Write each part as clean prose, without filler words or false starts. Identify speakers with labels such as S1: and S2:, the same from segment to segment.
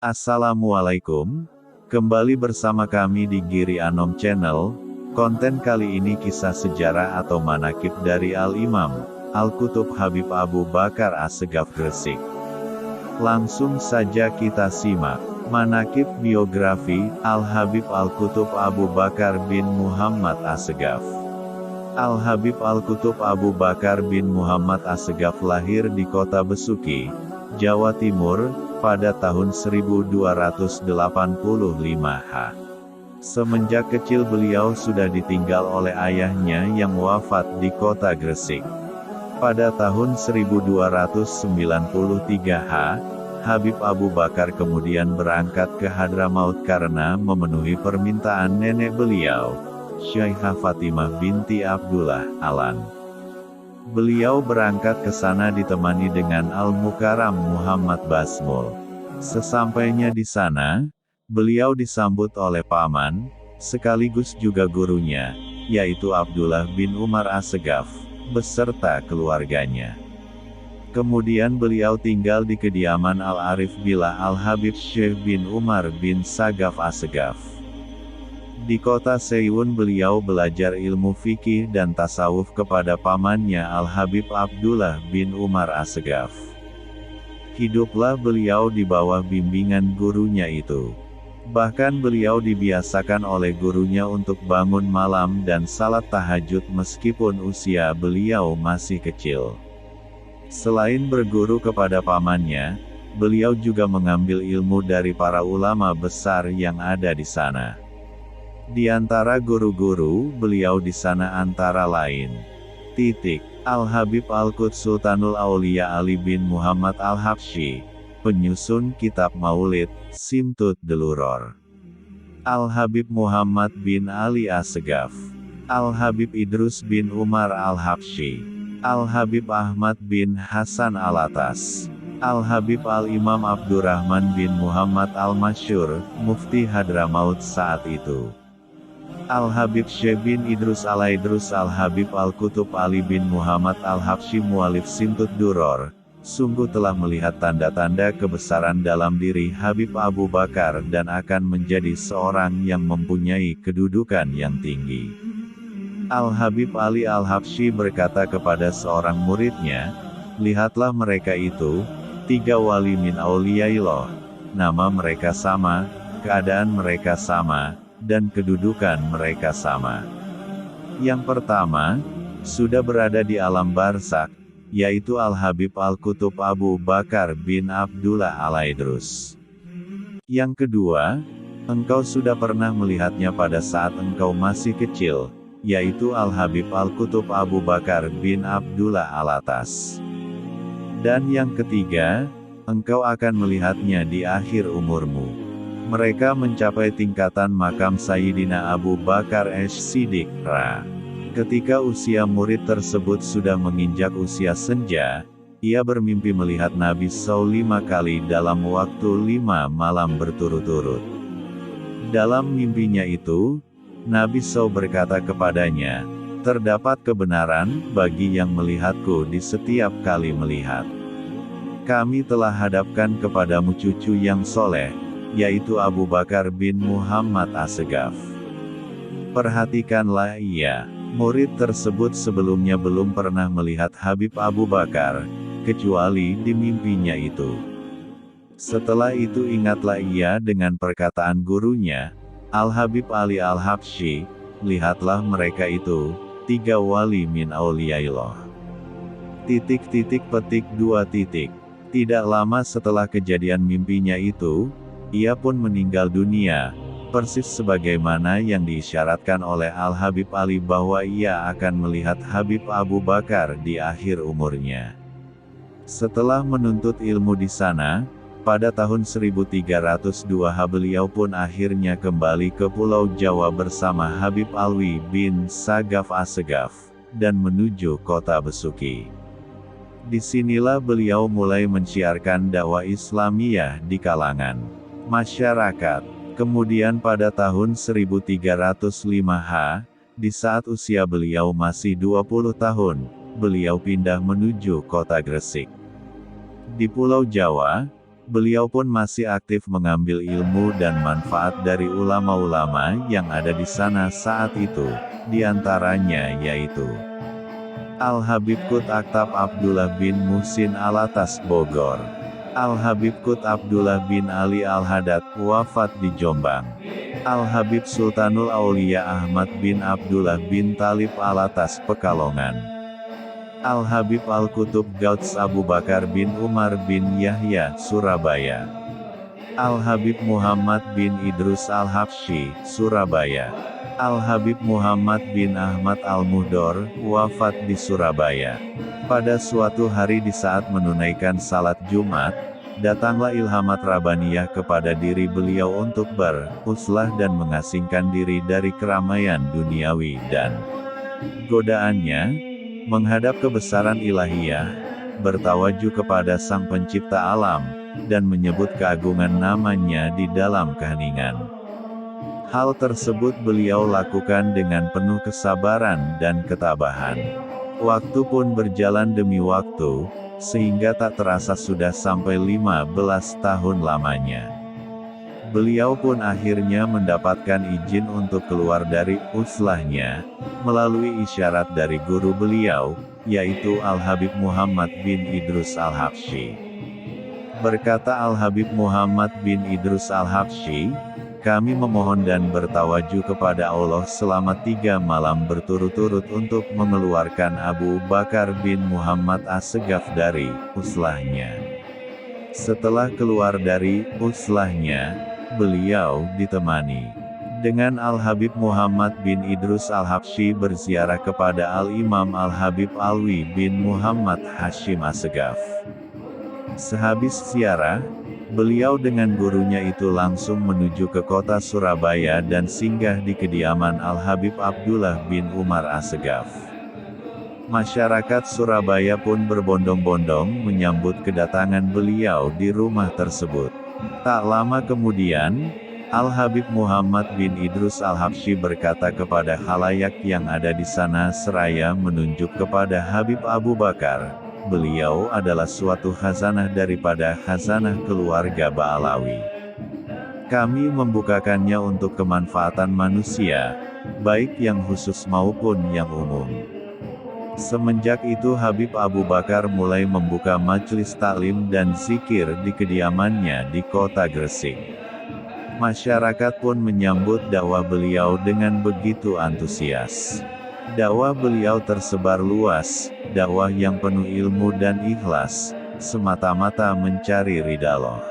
S1: Assalamualaikum, kembali bersama kami di Giri Anom Channel. Konten kali ini kisah sejarah atau manaqib dari Al-Imam Al-Qutub Habib Abu Bakar As-Segaf Gresik. Langsung saja kita simak manaqib biografi Al-Habib Al-Qutub Abu Bakar bin Muhammad As-Segaf. Al-Habib Al-Qutub Abu Bakar bin Muhammad As-Segaf lahir di kota Besuki, Jawa Timur, pada tahun 1285 H. Semenjak kecil beliau sudah ditinggal oleh ayahnya yang wafat di kota Gresik. Pada tahun 1293 H, Habib Abu Bakar kemudian berangkat ke Hadramaut karena memenuhi permintaan nenek beliau, Syaikha Fatimah binti Abdullah Alan. Beliau berangkat ke sana ditemani dengan Al-Mukarram Muhammad Basmul. Sesampainya di sana, beliau disambut oleh paman, sekaligus juga gurunya, yaitu Abdullah bin Umar As-Segaf, beserta keluarganya. Kemudian beliau tinggal di kediaman Al-Arif Billah Al-Habib Syekh bin Umar bin Sagaf As-Segaf. Di kota Seyun beliau belajar ilmu fikih dan tasawuf kepada pamannya Al-Habib Abdullah bin Umar As-Segaf. Hiduplah beliau di bawah bimbingan gurunya itu. Bahkan beliau dibiasakan oleh gurunya untuk bangun malam dan salat tahajud meskipun usia beliau masih kecil. Selain berguru kepada pamannya, beliau juga mengambil ilmu dari para ulama besar yang ada di sana. Di antara guru-guru beliau di sana antara lain, Al-Habib Al-Quds Sultanul Aulia Ali bin Muhammad Al-Habsyi, penyusun kitab Maulid, Simtud Deluror. Al-Habib Muhammad bin Ali As-Segaf. Al-Habib Idrus bin Umar Al-Habsyi. Al-Habib Ahmad bin Hasan Alatas. Al-Habib Al-Imam Abdurrahman bin Muhammad Al-Masyhur, Mufti Hadramaut saat itu. Al-Habib Syekh bin Idrus Al-Idrus Al-Habib Al-Qutub Ali bin Muhammad Al-Habsyi mualif Simtud Duror, sungguh telah melihat tanda-tanda kebesaran dalam diri Habib Abu Bakar dan akan menjadi seorang yang mempunyai kedudukan yang tinggi. Al-Habib Ali Al-Habsyi berkata kepada seorang muridnya, "Lihatlah mereka itu, 3 wali min auliyaillah, nama mereka sama, keadaan mereka sama, dan kedudukan mereka sama. Yang pertama, sudah berada di alam barzakh, yaitu Al-Habib Al-Qutub Abu Bakar bin Abdullah Al-Idrus. Yang kedua, engkau sudah pernah melihatnya pada saat engkau masih kecil, yaitu Al-Habib Al-Qutub Abu Bakar bin Abdullah Alatas. Dan yang ketiga, engkau akan melihatnya di akhir umurmu. Mereka mencapai tingkatan makam Sayyidina Abu Bakar As-Siddiq Ra. Ketika usia murid tersebut sudah menginjak usia senja, ia bermimpi melihat Nabi SAW 5 kali dalam waktu 5 malam berturut-turut. Dalam mimpinya itu, Nabi SAW berkata kepadanya, "Terdapat kebenaran bagi yang melihatku di setiap kali melihat. Kami telah hadapkan kepadamu cucu yang soleh, yaitu Abu Bakar bin Muhammad As-Segaf." Perhatikanlah ia, murid tersebut sebelumnya belum pernah melihat Habib Abu Bakar, kecuali di mimpinya itu. Setelah itu ingatlah ia dengan perkataan gurunya, Al-Habib Ali Al-Habsyi, "Lihatlah mereka itu, 3 wali min auliyaillah." Tidak lama setelah kejadian mimpinya itu, ia pun meninggal dunia, persis sebagaimana yang diisyaratkan oleh Al-Habib Ali bahwa ia akan melihat Habib Abu Bakar di akhir umurnya. Setelah menuntut ilmu di sana, pada tahun 1302 beliau pun akhirnya kembali ke Pulau Jawa bersama Habib Alwi bin Sagaf As-Segaf, dan menuju kota Besuki. Disinilah beliau mulai menciarkan dakwah Islamiyah di kalangan masyarakat. Kemudian pada tahun 1305 H, di saat usia beliau masih 20 tahun, beliau pindah menuju kota Gresik. Di Pulau Jawa, Beliau pun masih aktif mengambil ilmu dan manfaat dari ulama-ulama yang ada di sana saat itu, di antaranya yaitu Al-Habib Qut Aktab Abdullah bin Muhsin Alatas Bogor. Al-Habib Qut Abdullah bin Ali Al-Haddad, wafat di Jombang. Al-Habib Sultanul Aulia Ahmad bin Abdullah bin Talib Alatas Pekalongan. Al-Habib Al-Qutub Gauts Abu Bakar bin Umar bin Yahya, Surabaya. Al-Habib Muhammad bin Idrus Al-Habsyi, Surabaya. Al-Habib Muhammad bin Ahmad Al-Muhdor, wafat di Surabaya. Pada suatu hari di saat menunaikan salat Jumat, datanglah ilhamat Rabbaniyah kepada diri beliau untuk beruzlah dan mengasingkan diri dari keramaian duniawi dan godaannya, menghadap kebesaran ilahiyah, bertawajuh kepada Sang Pencipta alam, dan menyebut keagungan namanya di dalam keheningan. Hal tersebut beliau lakukan dengan penuh kesabaran dan ketabahan. Waktu pun berjalan demi waktu, sehingga tak terasa sudah sampai 15 tahun lamanya. Beliau pun akhirnya mendapatkan izin untuk keluar dari uzlahnya, melalui isyarat dari guru beliau, yaitu Al-Habib Muhammad bin Idrus Al-Habsyi. Berkata Al-Habib Muhammad bin Idrus Al-Habsyi, kami memohon dan bertawajuh kepada Allah selama 3 malam berturut-turut untuk mengeluarkan Abu Bakar bin Muhammad As-Segaf dari uzlahnya. Setelah keluar dari uzlahnya, beliau ditemani dengan Al-Habib Muhammad bin Idrus Al-Habsyi berziarah kepada Al-Imam Al-Habib Alwi bin Muhammad Hashim As-Segaf. Sehabis ziarah, beliau dengan gurunya itu langsung menuju ke kota Surabaya dan singgah di kediaman Al-Habib Abdullah bin Umar As-Segaf. Masyarakat Surabaya pun berbondong-bondong menyambut kedatangan beliau di rumah tersebut. Tak lama kemudian, Al-Habib Muhammad bin Idrus Al-Habsyi berkata kepada khalayak yang ada di sana seraya menunjuk kepada Habib Abu Bakar, beliau adalah suatu khazanah daripada khazanah keluarga Ba'alawi. Kami membukakannya untuk kemanfaatan manusia, baik yang khusus maupun yang umum. Semenjak itu Habib Abu Bakar mulai membuka majelis taklim dan zikir di kediamannya di kota Gresik. Masyarakat pun menyambut dakwah beliau dengan begitu antusias. Dakwah beliau tersebar luas, dakwah yang penuh ilmu dan ikhlas, semata-mata mencari ridha Allah.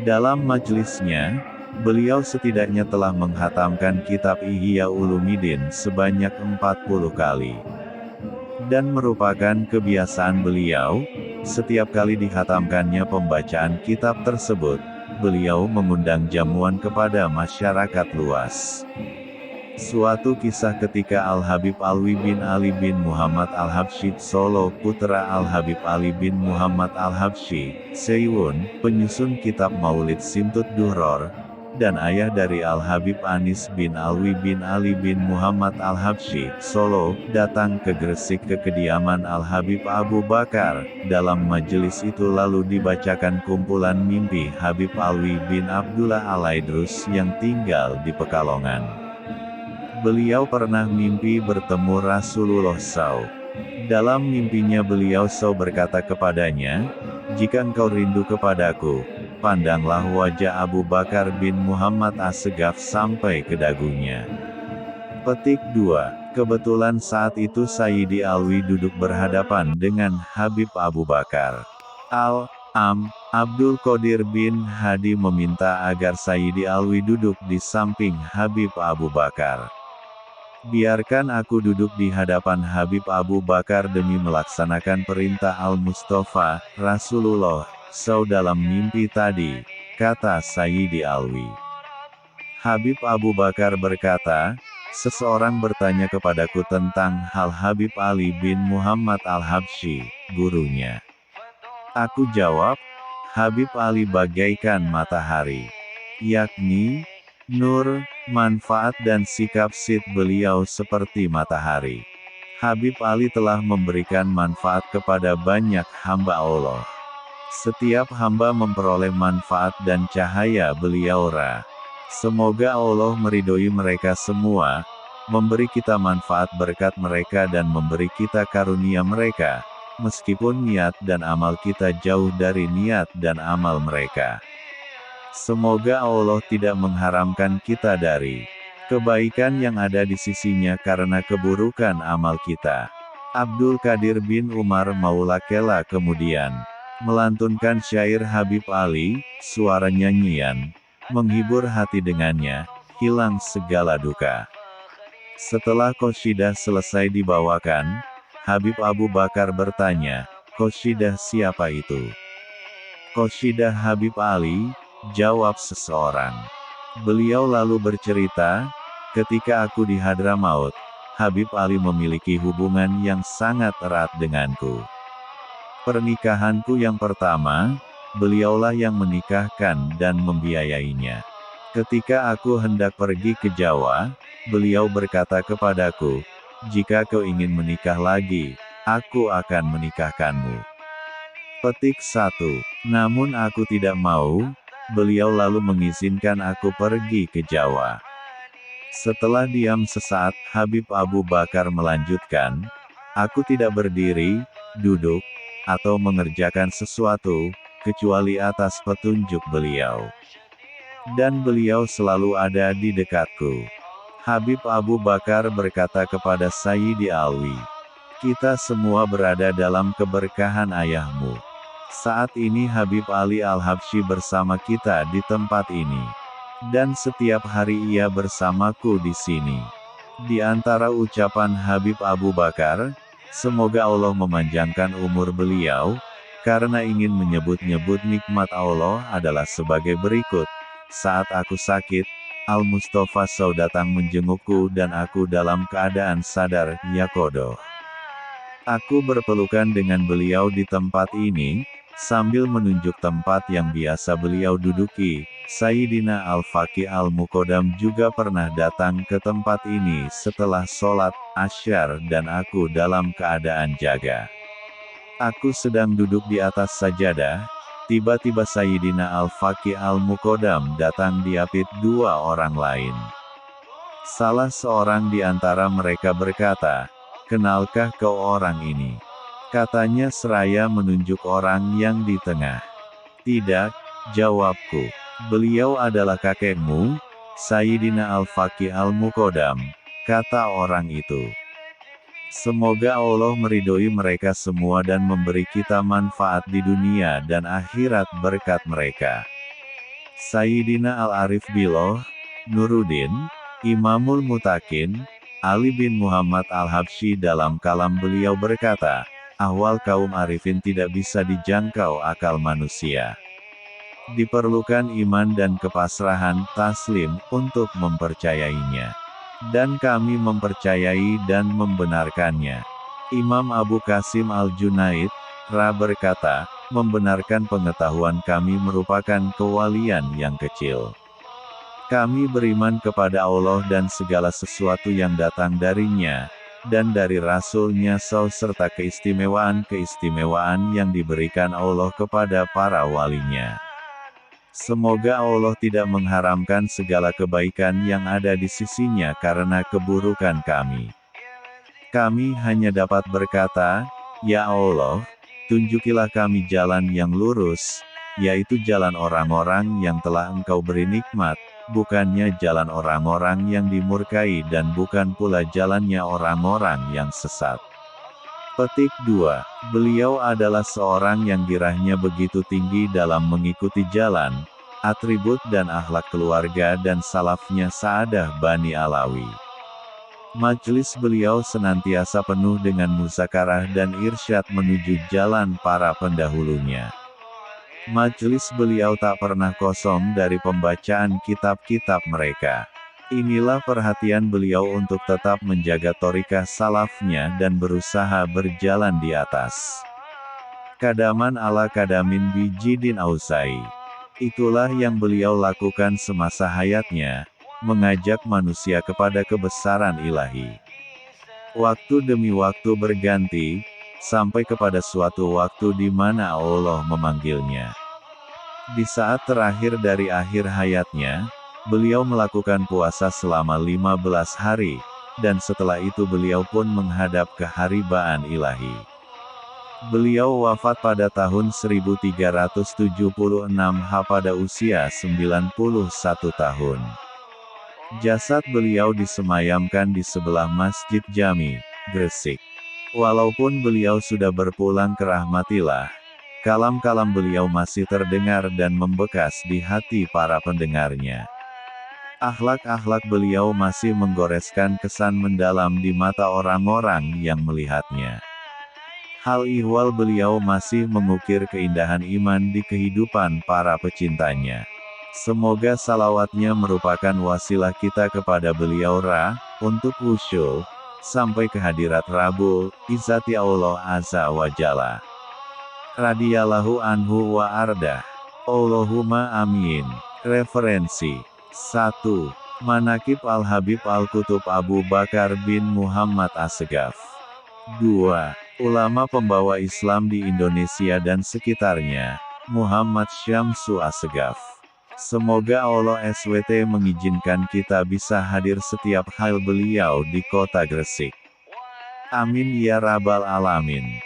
S1: Dalam majelisnya, beliau setidaknya telah menghatamkan kitab Ihya Ulumuddin sebanyak 40 kali. Dan merupakan kebiasaan beliau, setiap kali dihatamkannya pembacaan kitab tersebut, beliau mengundang jamuan kepada masyarakat luas. Suatu kisah ketika Al-Habib Alwi bin Ali bin Muhammad Al-Habsyi Solo, putra Al-Habib Ali bin Muhammad Al-Habsyi, Seiwun, penyusun kitab Maulid Simtut Duhror, dan ayah dari Al-Habib Anis bin Alwi bin Ali bin Muhammad Al-Habsyi, Solo, datang ke Gresik ke kediaman Al-Habib Abu Bakar. Dalam majelis itu lalu dibacakan kumpulan mimpi Habib Alwi bin Abdullah Al-Aidrus yang tinggal di Pekalongan. Beliau pernah mimpi bertemu Rasulullah SAW. Dalam mimpinya beliau SAW berkata kepadanya, jika engkau rindu kepadaku, pandanglah wajah Abu Bakar bin Muhammad As-Segaf sampai ke dagunya. Petik 2. Kebetulan saat itu Sayyidi Alwi duduk berhadapan dengan Habib Abu Bakar. Al-Am Abdul Qadir bin Hadi meminta agar Sayyidi Alwi duduk di samping Habib Abu Bakar. Biarkan aku duduk di hadapan Habib Abu Bakar demi melaksanakan perintah Al-Mustafa, Rasulullah SAW dalam mimpi tadi, kata Sayyidi Alwi. Habib Abu Bakar berkata, seseorang bertanya kepadaku tentang hal Habib Ali bin Muhammad Al-Habsyi, gurunya. Aku jawab, Habib Ali bagaikan matahari, yakni nur, manfaat dan sikap sid beliau seperti matahari. Habib Ali telah memberikan manfaat kepada banyak hamba Allah. Setiap hamba memperoleh manfaat dan cahaya beliau Ra. Semoga Allah meridhoi mereka semua, memberi kita manfaat berkat mereka dan memberi kita karunia mereka, meskipun niat dan amal kita jauh dari niat dan amal mereka. Semoga Allah tidak mengharamkan kita dari kebaikan yang ada di sisinya karena keburukan amal kita. Abdul Qadir bin Umar Maula Kela kemudian melantunkan syair Habib Ali, suara nyanyian, menghibur hati dengannya, hilang segala duka. Setelah qasidah selesai dibawakan, Habib Abu Bakar bertanya, "Qasidah siapa itu?" "Qasidah Habib Ali," jawab seseorang. Beliau lalu bercerita, "Ketika aku di Hadramaut, Habib Ali memiliki hubungan yang sangat erat denganku. Pernikahanku yang pertama, beliaulah yang menikahkan dan membiayainya. Ketika aku hendak pergi ke Jawa, beliau berkata kepadaku, 'Jika kau ingin menikah lagi, aku akan menikahkanmu.' Petik 1. Namun aku tidak mau, beliau lalu mengizinkan aku pergi ke Jawa." Setelah diam sesaat, Habib Abu Bakar melanjutkan, "Aku tidak berdiri, duduk, atau mengerjakan sesuatu, kecuali atas petunjuk beliau. Dan beliau selalu ada di dekatku." Habib Abu Bakar berkata kepada Sayyidi Alwi, "Kita semua berada dalam keberkahan ayahmu. Saat ini Habib Ali Al-Habsyi bersama kita di tempat ini. Dan setiap hari ia bersamaku di sini." Di antara ucapan Habib Abu Bakar, semoga Allah memanjangkan umur beliau, karena ingin menyebut-nyebut nikmat Allah adalah sebagai berikut. "Saat aku sakit, Al-Mustafa Saw datang menjengukku dan aku dalam keadaan sadar, yaqodoh. Aku berpelukan dengan beliau di tempat ini," sambil menunjuk tempat yang biasa beliau duduki. Sayyidina Al-Faqih Al-Muqaddam juga pernah datang ke tempat ini setelah sholat Asyar dan aku dalam keadaan jaga. Aku sedang duduk di atas sajadah, tiba-tiba Sayyidina Al-Faqih Al-Muqaddam datang diapit dua orang lain. Salah seorang di antara mereka berkata, "Kenalkah kau orang ini?" Katanya seraya menunjuk orang yang di tengah. "Tidak," jawabku. "Beliau adalah kakekmu, Sayyidina Al-Faqih Al-Muqaddam," kata orang itu. Semoga Allah meridhoi mereka semua dan memberi kita manfaat di dunia dan akhirat berkat mereka. Sayyidina Al-Arif Billah, Nuruddin, Imamul Mutakin, Ali bin Muhammad Al-Habsyi dalam kalam beliau berkata, "Ahwal kaum arifin tidak bisa dijangkau akal manusia. Diperlukan iman dan kepasrahan, taslim, untuk mempercayainya. Dan kami mempercayai dan membenarkannya." Imam Abu Qasim Al-Junaid, Ra berkata, "Membenarkan pengetahuan kami merupakan kewalian yang kecil. Kami beriman kepada Allah dan segala sesuatu yang datang darinya, dan dari Rasul-Nya serta keistimewaan-keistimewaan yang diberikan Allah kepada para walinya. Semoga Allah tidak mengharamkan segala kebaikan yang ada di sisinya karena keburukan kami. Kami hanya dapat berkata, ya Allah, tunjukilah kami jalan yang lurus, yaitu jalan orang-orang yang telah Engkau beri nikmat, bukannya jalan orang-orang yang dimurkai dan bukan pula jalannya orang-orang yang sesat." Petik 2. Beliau adalah seorang yang girahnya begitu tinggi dalam mengikuti jalan, atribut dan akhlak keluarga dan salafnya Sa'adah Bani Alawi. Majelis beliau senantiasa penuh dengan muzakarah dan irsyad menuju jalan para pendahulunya. Majelis beliau tak pernah kosong dari pembacaan kitab-kitab mereka. Inilah perhatian beliau untuk tetap menjaga thariqah salafnya dan berusaha berjalan di atas kadaman ala kadamin bijidin ausai. Itulah yang beliau lakukan semasa hayatnya, mengajak manusia kepada kebesaran ilahi. Waktu demi waktu berganti, sampai kepada suatu waktu di mana Allah memanggilnya. Di saat terakhir dari akhir hayatnya, beliau melakukan puasa selama 15 hari, dan setelah itu beliau pun menghadap keharibaan ilahi. Beliau wafat pada tahun 1376 pada usia 91 tahun. Jasad beliau disemayamkan di sebelah Masjid Jami, Gresik. Walaupun beliau sudah berpulang ke rahmatillah, kalam-kalam beliau masih terdengar dan membekas di hati para pendengarnya. Akhlak-akhlak beliau masih menggoreskan kesan mendalam di mata orang-orang yang melihatnya. Hal ihwal beliau masih mengukir keindahan iman di kehidupan para pecintanya. Semoga salawatnya merupakan wasilah kita kepada beliau untuk wusul, sampai ke hadirat Rabbul Izzati Allah Azza wa Jalla. Radiyallahu anhu wa ardah. Allahumma amin. Referensi 1. Manaqib Al-Habib Al-Qutub Abu Bakar bin Muhammad Assegaf. 2. Ulama pembawa Islam di Indonesia dan sekitarnya, Muhammad Syamsu Assegaf. Semoga Allah SWT mengizinkan kita bisa hadir setiap hal beliau di kota Gresik. Amin ya rabbal alamin.